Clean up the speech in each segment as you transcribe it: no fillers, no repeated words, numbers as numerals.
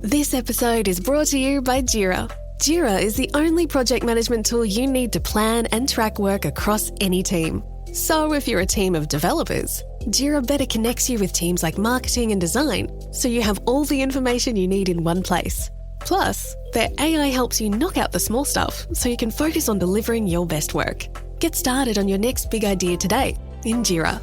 This episode is brought to you by Jira. Jira is the only project management tool you need to plan and track work across any team. So if you're a team of developers, Jira better connects you with teams like marketing and design, so you have all the information you need in one place. Plus, their AI helps you knock out the small stuff so you can focus on delivering your best work. Get started on your next big idea today in Jira.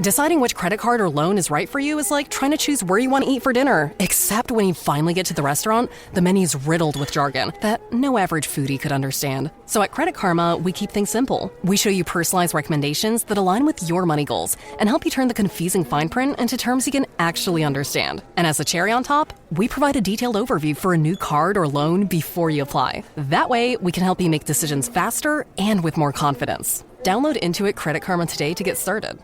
Deciding which credit card or loan is right for you is like trying to choose where you want to eat for dinner. Except when you finally get to the restaurant, the menu's riddled with jargon that no average foodie could understand. So at Credit Karma, we keep things simple. We show you personalized recommendations that align with your money goals and help you turn the confusing fine print into terms you can actually understand. And as a cherry on top, we provide a detailed overview for a new card or loan before you apply. That way, we can help you make decisions faster and with more confidence. Download Intuit Credit Karma today to get started.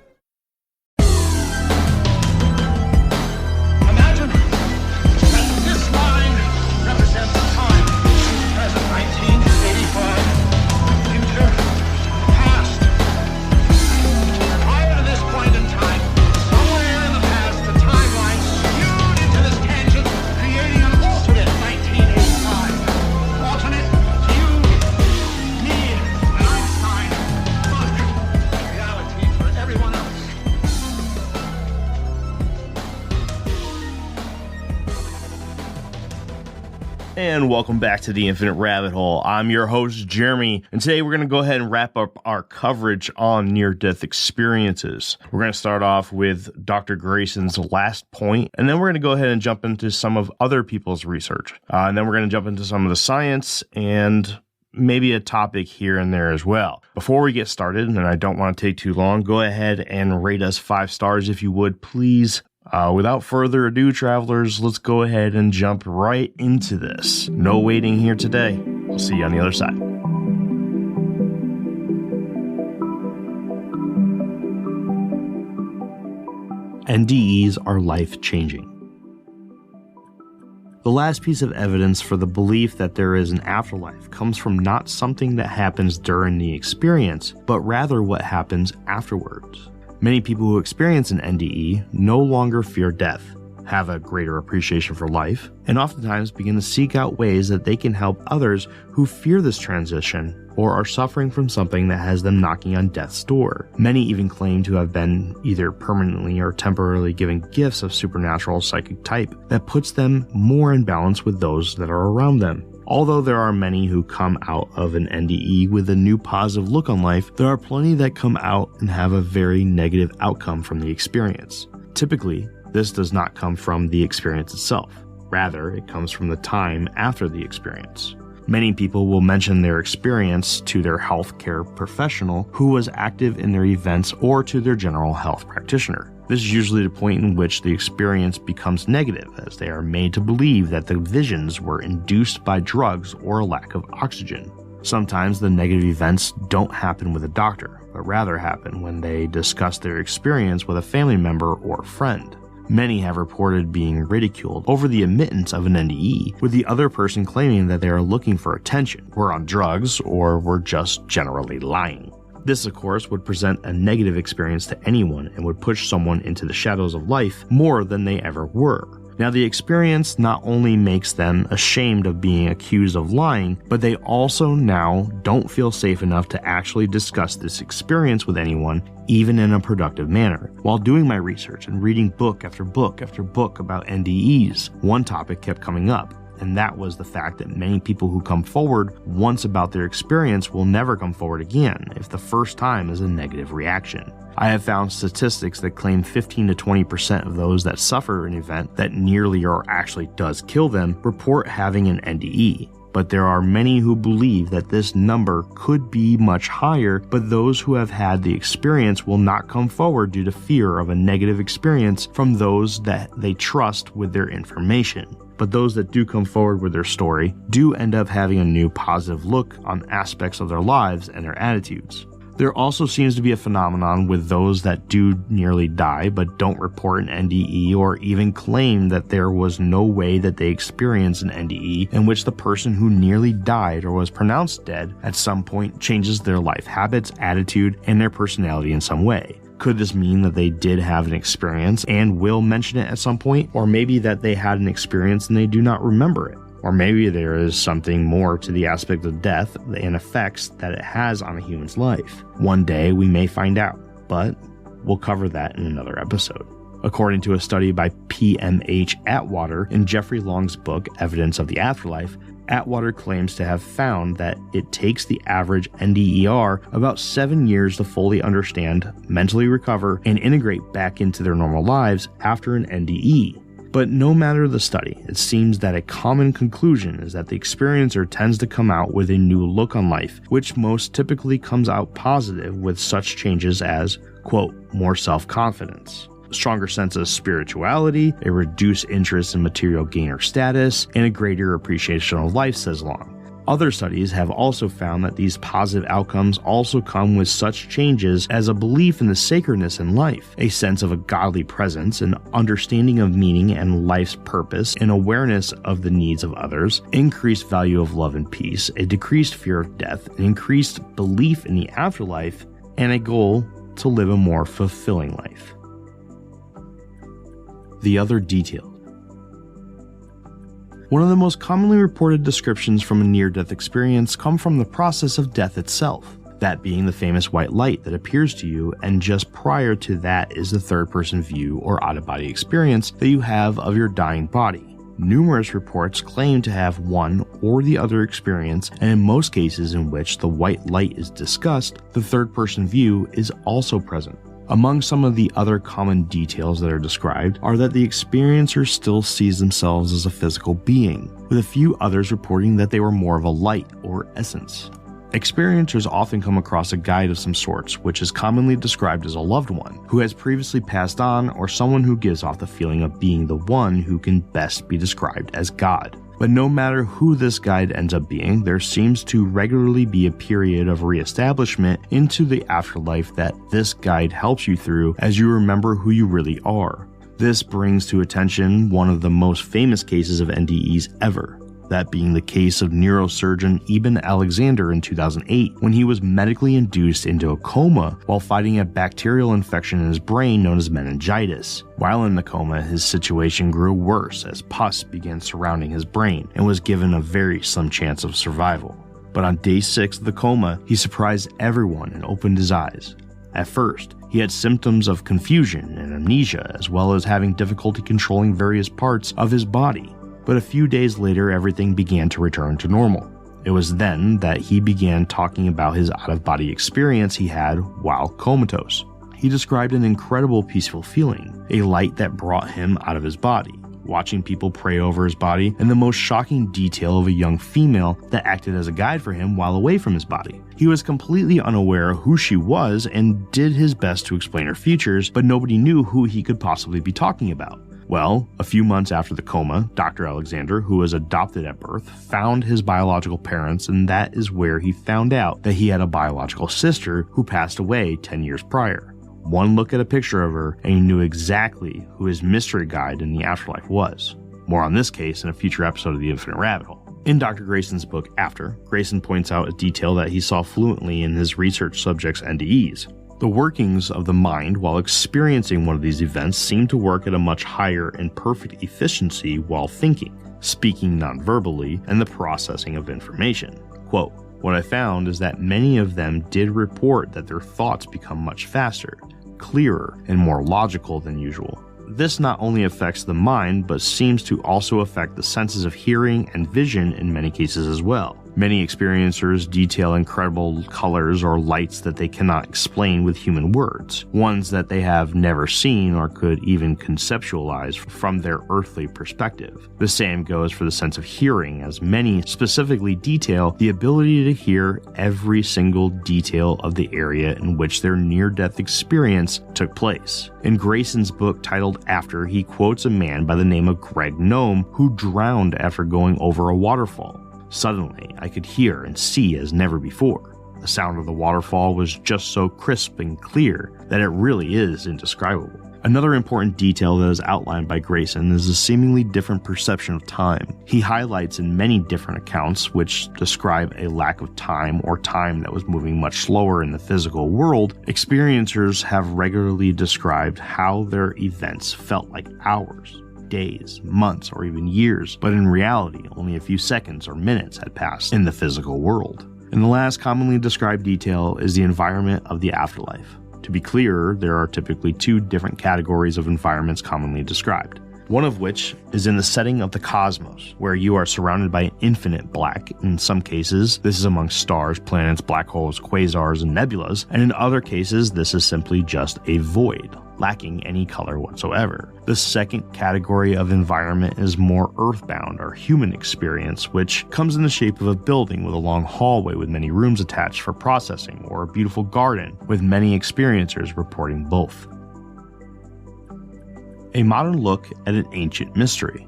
And welcome back to the Infinite Rabbit Hole. I'm your host, Jeremy, and today we're going to go ahead and wrap up our coverage on near-death experiences. We're going to start off with Dr. Grayson's last point, and then we're going to go ahead and jump into some of other people's research. And then we're going to jump into some of the science and maybe a topic here and there as well. Before we get started, and I don't want to take too long, go ahead and rate us 5 stars if you would, please. Without further ado, travelers, let's go ahead and jump right into this. No waiting here today. We'll see you on the other side. NDEs are life-changing. The last piece of evidence for the belief that there is an afterlife comes from not something that happens during the experience, but rather what happens afterwards. Many people who experience an NDE no longer fear death, have a greater appreciation for life, and oftentimes begin to seek out ways that they can help others who fear this transition or are suffering from something that has them knocking on death's door. Many even claim to have been either permanently or temporarily given gifts of supernatural psychic type that puts them more in balance with those that are around them. Although there are many who come out of an NDE with a new positive look on life, there are plenty that come out and have a very negative outcome from the experience. Typically, this does not come from the experience itself. Rather, it comes from the time after the experience. Many people will mention their experience to their healthcare professional who was active in their events or to their general health practitioner. This is usually the point in which the experience becomes negative, as they are made to believe that the visions were induced by drugs or a lack of oxygen. Sometimes the negative events don't happen with a doctor, but rather happen when they discuss their experience with a family member or friend. Many have reported being ridiculed over the admittance of an NDE, with the other person claiming that they are looking for attention, were on drugs, or were just generally lying. This, of course, would present a negative experience to anyone and would push someone into the shadows of life more than they ever were. Now, the experience not only makes them ashamed of being accused of lying, but they also now don't feel safe enough to actually discuss this experience with anyone, even in a productive manner. While doing my research and reading book after book after book about NDEs, one topic kept coming up, and that was the fact that many people who come forward once about their experience will never come forward again if the first time is a negative reaction. I have found statistics that claim 15 to 20% of those that suffer an event that nearly or actually does kill them report having an NDE. But there are many who believe that this number could be much higher, but those who have had the experience will not come forward due to fear of a negative experience from those that they trust with their information. But those that do come forward with their story do end up having a new positive look on aspects of their lives and their attitudes. There also seems to be a phenomenon with those that do nearly die but don't report an NDE or even claim that there was no way that they experienced an NDE in which the person who nearly died or was pronounced dead at some point changes their life habits, attitude, and their personality in some way. Could this mean that they did have an experience and will mention it at some point? Or maybe that they had an experience and they do not remember it? Or maybe there is something more to the aspect of death and effects that it has on a human's life. One day we may find out, but we'll cover that in another episode. According to a study by PMH Atwater in Jeffrey Long's book, Evidence of the Afterlife, Atwater claims to have found that it takes the average NDER about 7 years to fully understand, mentally recover, and integrate back into their normal lives after an NDE. But no matter the study, it seems that a common conclusion is that the experiencer tends to come out with a new look on life, which most typically comes out positive with such changes as, quote, more self-confidence, a stronger sense of spirituality, a reduced interest in material gain or status, and a greater appreciation of life, says Long. Other studies have also found that these positive outcomes also come with such changes as a belief in the sacredness in life, a sense of a godly presence, an understanding of meaning and life's purpose, an awareness of the needs of others, increased value of love and peace, a decreased fear of death, an increased belief in the afterlife, and a goal to live a more fulfilling life. The other details. One of the most commonly reported descriptions from a near-death experience come from the process of death itself, that being the famous white light that appears to you, and just prior to that is the third-person view or out-of-body experience that you have of your dying body. Numerous reports claim to have one or the other experience, and in most cases in which the white light is discussed, the third-person view is also present. Among some of the other common details that are described are that the experiencer still sees themselves as a physical being, with a few others reporting that they were more of a light or essence. Experiencers often come across a guide of some sorts, which is commonly described as a loved one who has previously passed on, or someone who gives off the feeling of being the one who can best be described as God. But no matter who this guide ends up being, there seems to regularly be a period of reestablishment into the afterlife that this guide helps you through as you remember who you really are. This brings to attention one of the most famous cases of NDEs ever, that being the case of neurosurgeon Eben Alexander in 2008, when he was medically induced into a coma while fighting a bacterial infection in his brain known as meningitis. While in the coma, his situation grew worse as pus began surrounding his brain and was given a very slim chance of survival. But on day 6 of the coma, he surprised everyone and opened his eyes. At first, he had symptoms of confusion and amnesia, as well as having difficulty controlling various parts of his body. But a few days later, everything began to return to normal. It was then that he began talking about his out-of-body experience he had while comatose. He described an incredible peaceful feeling, a light that brought him out of his body, watching people pray over his body, and the most shocking detail of a young female that acted as a guide for him while away from his body. He was completely unaware of who she was and did his best to explain her features, but nobody knew who he could possibly be talking about. Well, a few months after the coma, Dr. Alexander, who was adopted at birth, found his biological parents, and that is where he found out that he had a biological sister who passed away 10 years prior. One look at a picture of her, and he knew exactly who his mystery guide in the afterlife was. More on this case in a future episode of The Infinite Rabbit Hole. In Dr. Grayson's book After, Grayson points out a detail that he saw fluently in his research subjects' NDEs. The workings of the mind while experiencing one of these events seem to work at a much higher and perfect efficiency while thinking, speaking non-verbally, and the processing of information. Quote, "What I found is that many of them did report that their thoughts become much faster, clearer, and more logical than usual. This not only affects the mind, but seems to also affect the senses of hearing and vision in many cases as well. Many experiencers detail incredible colors or lights that they cannot explain with human words, ones that they have never seen or could even conceptualize from their earthly perspective. The same goes for the sense of hearing, as many specifically detail the ability to hear every single detail of the area in which their near-death experience took place. In Grayson's book titled After, he quotes a man by the name of Greg Gnome who drowned after going over a waterfall. Suddenly, I could hear and see as never before. The sound of the waterfall was just so crisp and clear that it really is indescribable. Another important detail that is outlined by Grayson is a seemingly different perception of time. He highlights in many different accounts, which describe a lack of time or time that was moving much slower in the physical world, experiencers have regularly described how their events felt like hours, days, months, or even years, but in reality, only a few seconds or minutes had passed in the physical world. And the last commonly described detail is the environment of the afterlife. To be clear, there are typically two different categories of environments commonly described. One of which is in the setting of the cosmos, where you are surrounded by infinite black. In some cases, this is amongst stars, planets, black holes, quasars, and nebulas, and in other cases, this is simply just a void, lacking any color whatsoever. The second category of environment is more earthbound or human experience, which comes in the shape of a building with a long hallway with many rooms attached for processing, or a beautiful garden with many experiencers reporting both. A modern look at an ancient mystery.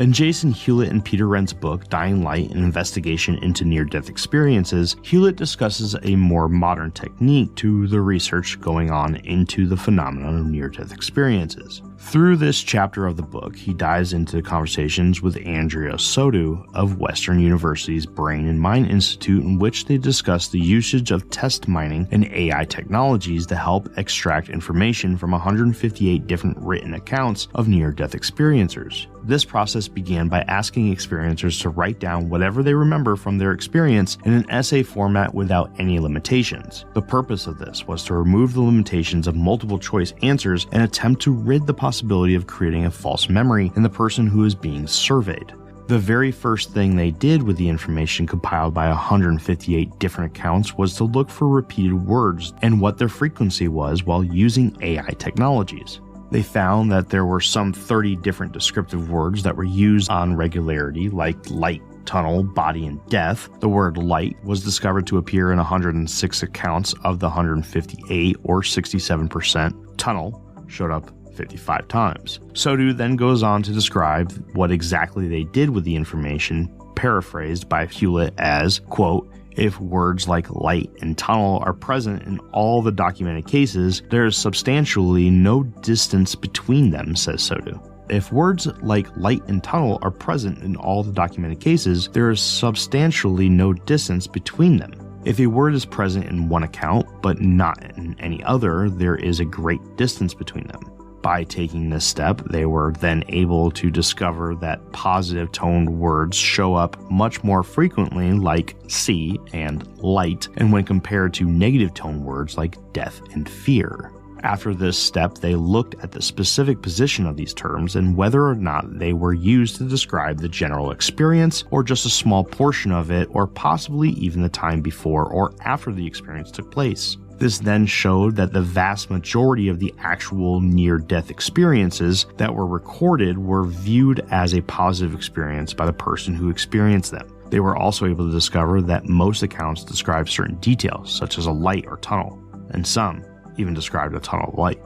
In Jason Hewlett and Peter Wrent's book, Dying Light, an investigation into near-death experiences, Hewlett discusses a more modern technique to the research going on into the phenomenon of near-death experiences. Through this chapter of the book, he dives into conversations with Andrea Sodu of Western University's Brain and Mind Institute, in which they discuss the usage of test mining and AI technologies to help extract information from 158 different written accounts of near-death experiencers. This process began by asking experiencers to write down whatever they remember from their experience in an essay format without any limitations. The purpose of this was to remove the limitations of multiple choice answers and attempt to rid the possibility of creating a false memory in the person who is being surveyed. The very first thing they did with the information compiled by 158 different accounts was to look for repeated words and what their frequency was while using AI technologies. They found that there were some 30 different descriptive words that were used on regularity, like light, tunnel, body, and death. The word light was discovered to appear in 106 accounts of the 158, or 67%. Tunnel showed up 55 times. Sodu then goes on to describe what exactly they did with the information, paraphrased by Hewlett as, quote, "If words like light and tunnel are present in all the documented cases, there is substantially no distance between them," says Sodu. If words like light and tunnel are present in all the documented cases, there is substantially no distance between them. If a word is present in one account, but not in any other, there is a great distance between them. By taking this step, they were then able to discover that positive toned words show up much more frequently, like see and light, and when compared to negative toned words like death and fear. After this step, they looked at the specific position of these terms and whether or not they were used to describe the general experience, or just a small portion of it, or possibly even the time before or after the experience took place. This then showed that the vast majority of the actual near-death experiences that were recorded were viewed as a positive experience by the person who experienced them. They were also able to discover that most accounts describe certain details, such as a light or tunnel, and some even described a tunnel of light.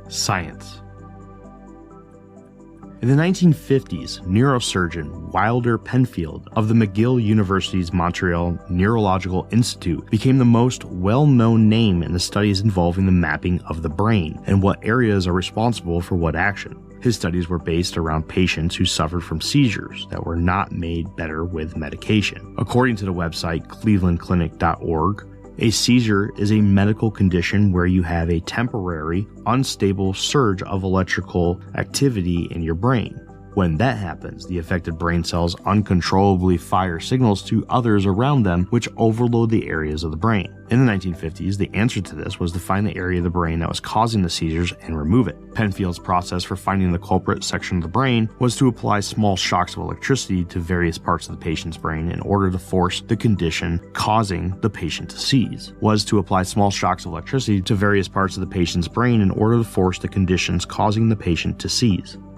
Science. In the 1950s, neurosurgeon Wilder Penfield of the McGill University's Montreal Neurological Institute became the most well-known name in the studies involving the mapping of the brain and what areas are responsible for what action. His studies were based around patients who suffered from seizures that were not made better with medication. According to the website clevelandclinic.org, a seizure is a medical condition where you have a temporary, unstable surge of electrical activity in your brain. When that happens, the affected brain cells uncontrollably fire signals to others around them, which overload the areas of the brain. In the 1950s, the answer to this was to find the area of the brain that was causing the seizures and remove it. Penfield's process for finding the culprit section of the brain was to apply small shocks of electricity to various parts of the patient's brain in order to force the condition causing the patient to seize.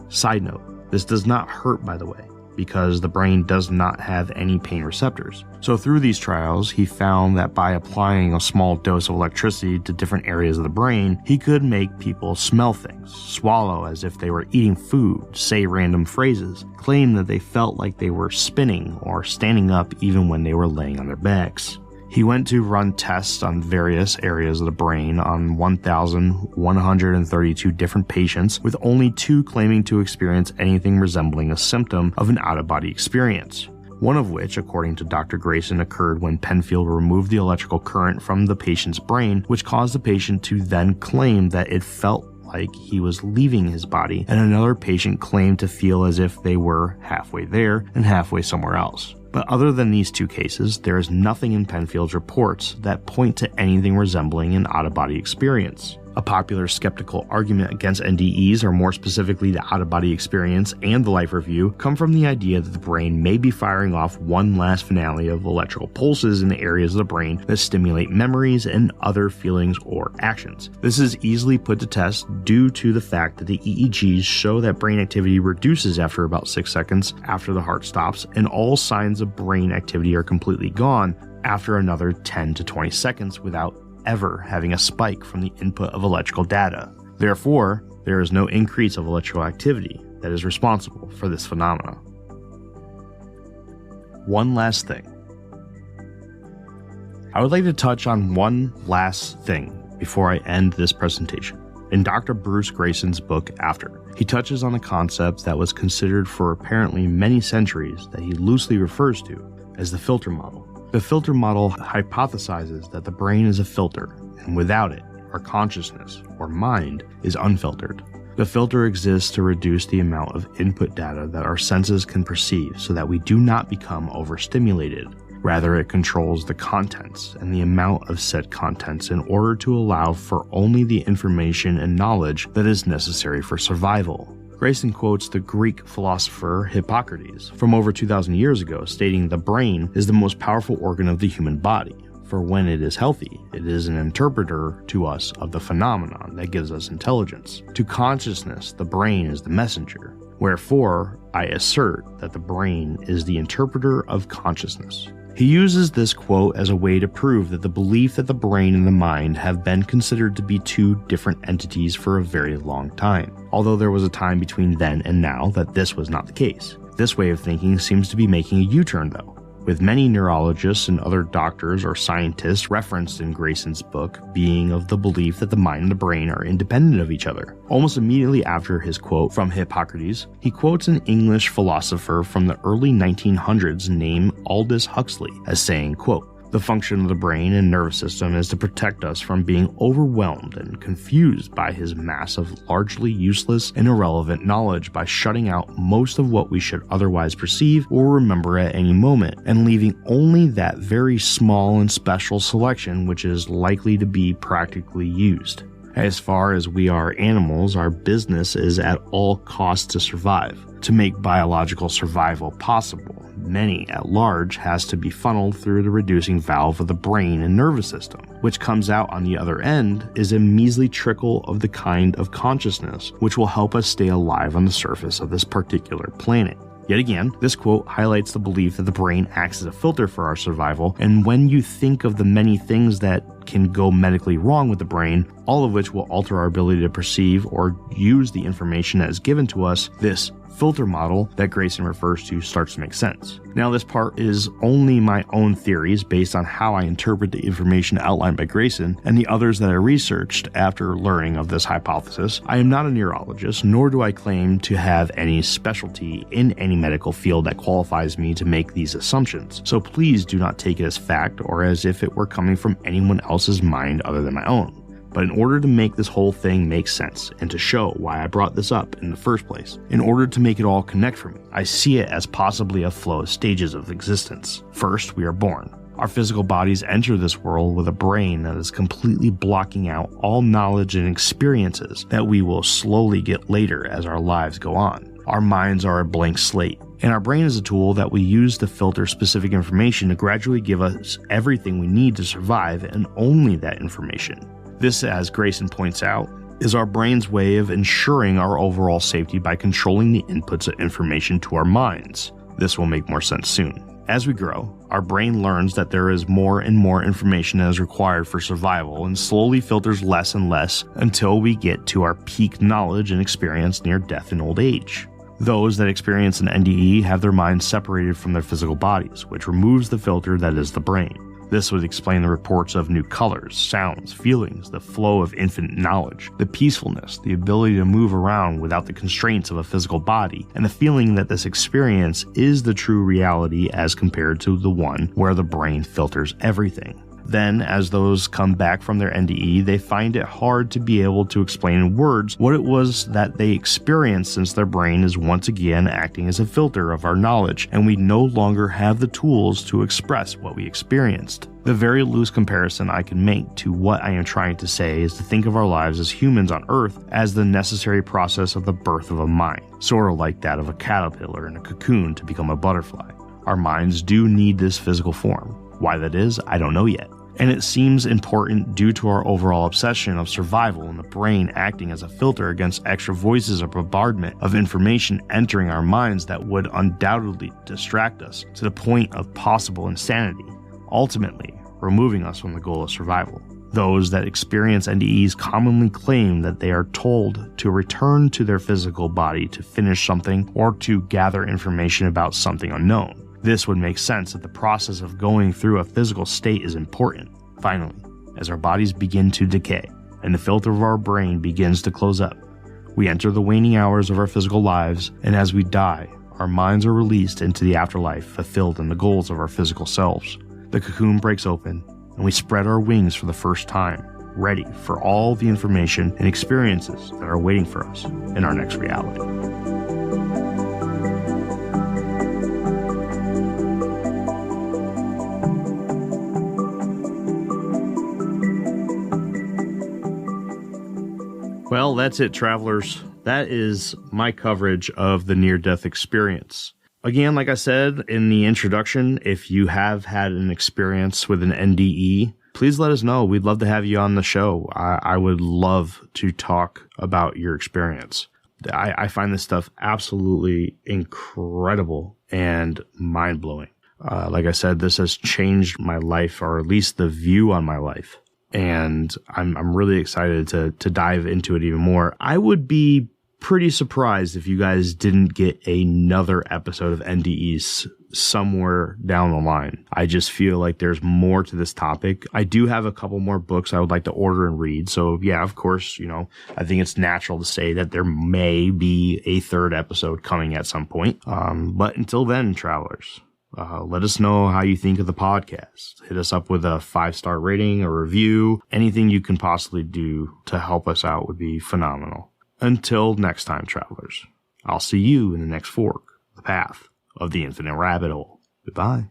Side note, this does not hurt, by the way, because the brain does not have any pain receptors. So through these trials, he found that by applying a small dose of electricity to different areas of the brain, he could make people smell things, swallow as if they were eating food, say random phrases, claim that they felt like they were spinning or standing up even when they were laying on their backs. He went to run tests on various areas of the brain on 1,132 different patients, with only 2 claiming to experience anything resembling a symptom of an out-of-body experience. One of which, according to Dr. Grayson, occurred when Penfield removed the electrical current from the patient's brain, which caused the patient to then claim that it felt like he was leaving his body, and another patient claimed to feel as if they were halfway there and halfway somewhere else. But other than these 2 cases, there is nothing in Penfield's reports that point to anything resembling an out-of-body experience. A popular skeptical argument against NDEs, or more specifically the out-of-body experience and the life review, come from the idea that the brain may be firing off one last finale of electrical pulses in the areas of the brain that stimulate memories and other feelings or actions. This is easily put to test due to the fact that the EEGs show that brain activity reduces after about 6 seconds after the heart stops, and all signs of brain activity are completely gone after another 10 to 20 seconds without ever having a spike from the input of electrical data. Therefore, there is no increase of electrical activity that is responsible for this phenomena. One last thing. I would like to touch on one last thing before I end this presentation. In Dr. Bruce Grayson's book, After, he touches on a concept that was considered for apparently many centuries that he loosely refers to as the filter model. The filter model hypothesizes that the brain is a filter, and without it, our consciousness, or mind, is unfiltered. The filter exists to reduce the amount of input data that our senses can perceive so that we do not become overstimulated. Rather, it controls the contents and the amount of said contents in order to allow for only the information and knowledge that is necessary for survival. Grayson quotes the Greek philosopher Hippocrates from over 2,000 years ago, stating the brain is the most powerful organ of the human body, for when it is healthy, it is an interpreter to us of the phenomenon that gives us intelligence. To consciousness, the brain is the messenger. Wherefore, I assert that the brain is the interpreter of consciousness. He uses this quote as a way to prove that the belief that the brain and the mind have been considered to be 2 different entities for a very long time, although there was a time between then and now that this was not the case. This way of thinking seems to be making a U-turn though, with many neurologists and other doctors or scientists referenced in Grayson's book being of the belief that the mind and the brain are independent of each other. Almost immediately after his quote from Hippocrates, he quotes an English philosopher from the early 1900s named Aldous Huxley as saying, quote, "The function of the brain and nervous system is to protect us from being overwhelmed and confused by his mass of largely useless and irrelevant knowledge by shutting out most of what we should otherwise perceive or remember at any moment, and leaving only that very small and special selection which is likely to be practically used. As far as we are animals, our business is at all costs to survive. To make biological survival possible, many at large has to be funneled through the reducing valve of the brain and nervous system. Which comes out on the other end is a measly trickle of the kind of consciousness which will help us stay alive on the surface of this particular planet." Yet again, this quote highlights the belief that the brain acts as a filter for our survival, and when you think of the many things that can go medically wrong with the brain, all of which will alter our ability to perceive or use the information that is given to us, this filter model that Grayson refers to starts to make sense. Now, this part is only my own theories based on how I interpret the information outlined by Grayson and the others that I researched after learning of this hypothesis. I am not a neurologist, nor do I claim to have any specialty in any medical field that qualifies me to make these assumptions. So please do not take it as fact or as if it were coming from anyone else's mind other than my own. But in order to make this whole thing make sense and to show why I brought this up in the first place, in order to make it all connect for me, I see it as possibly a flow of stages of existence. First, we are born. Our physical bodies enter this world with a brain that is completely blocking out all knowledge and experiences that we will slowly get later as our lives go on. Our minds are a blank slate, and our brain is a tool that we use to filter specific information to gradually give us everything we need to survive, and only that information. This, as Grayson points out, is our brain's way of ensuring our overall safety by controlling the inputs of information to our minds. This will make more sense soon. As we grow, our brain learns that there is more and more information that is required for survival and slowly filters less and less until we get to our peak knowledge and experience near death and old age. Those that experience an NDE have their minds separated from their physical bodies, which removes the filter that is the brain. This would explain the reports of new colors, sounds, feelings, the flow of infinite knowledge, the peacefulness, the ability to move around without the constraints of a physical body, and the feeling that this experience is the true reality as compared to the one where the brain filters everything. Then, as those come back from their NDE, they find it hard to be able to explain in words what it was that they experienced, since their brain is once again acting as a filter of our knowledge, and we no longer have the tools to express what we experienced. The very loose comparison I can make to what I am trying to say is to think of our lives as humans on Earth as the necessary process of the birth of a mind, sort of like that of a caterpillar in a cocoon to become a butterfly. Our minds do need this physical form. Why that is, I don't know yet. And it seems important due to our overall obsession of survival and the brain acting as a filter against extra voices or bombardment of information entering our minds that would undoubtedly distract us to the point of possible insanity, ultimately removing us from the goal of survival. Those that experience NDEs commonly claim that they are told to return to their physical body to finish something or to gather information about something unknown. This would make sense that the process of going through a physical state is important. Finally, as our bodies begin to decay and the filter of our brain begins to close up, we enter the waning hours of our physical lives, and as we die, our minds are released into the afterlife, fulfilled in the goals of our physical selves. The cocoon breaks open, and we spread our wings for the first time, ready for all the information and experiences that are waiting for us in our next reality. Well, that's it, travelers. That is my coverage of the near-death experience. Again, like I said in the introduction, if you have had an experience with an NDE, please let us know. We'd love to have you on the show. I would love to talk about your experience. I find this stuff absolutely incredible and mind-blowing. Like I said, this has changed my life, or at least the view on my life. And I'm really excited to dive into it even more. I would be pretty surprised if you guys didn't get another episode of NDEs somewhere down the line. I just feel like there's more to this topic. I do have a couple more books I would like to order and read. So yeah, of course, I think it's natural to say that there may be a third episode coming at some point. But until then, travelers, let us know how you think of the podcast. Hit us up with a 5-star rating, a review. Anything you can possibly do to help us out would be phenomenal. Until next time, travelers, I'll see you in the next fork, the path of the infinite rabbit hole. Goodbye.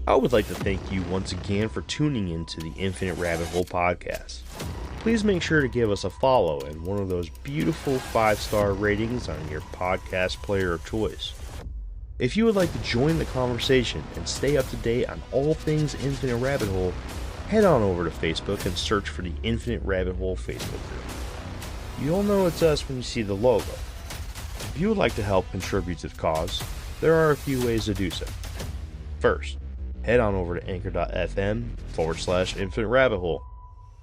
I would like to thank you once again for tuning in to the Infinite Rabbit Hole podcast. Please make sure to give us a follow and one of those beautiful 5-star ratings on your podcast player of choice. If you would like to join the conversation and stay up to date on all things Infinite Rabbit Hole, head on over to Facebook and search for the Infinite Rabbit Hole Facebook group. You'll know it's us when you see the logo. If you would like to help contribute to the cause, there are a few ways to do so. First, head on over to anchor.fm/Infinite Rabbit Hole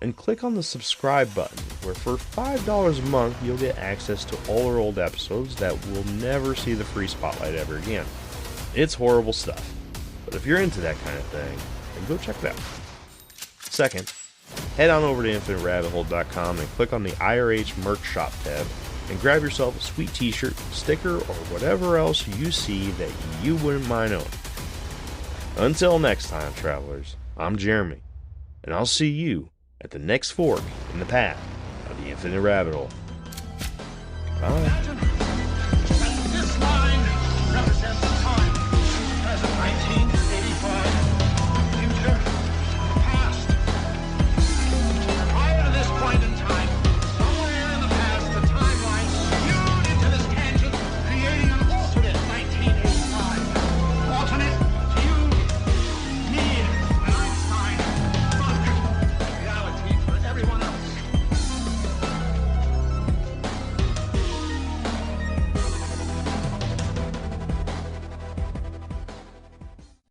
and click on the subscribe button, where for $5 a month you'll get access to all our old episodes that will never see the free spotlight ever again. It's horrible stuff, but if you're into that kind of thing, then go check it out. Second, head on over to InfiniteRabbitHole.com and click on the IRH merch shop tab and grab yourself a sweet t-shirt, sticker, or whatever else you see that you wouldn't mind owning. Until next time, travelers, I'm Jeremy, and I'll see you at the next fork in the path of the Infinite Rabbit Hole. Bye.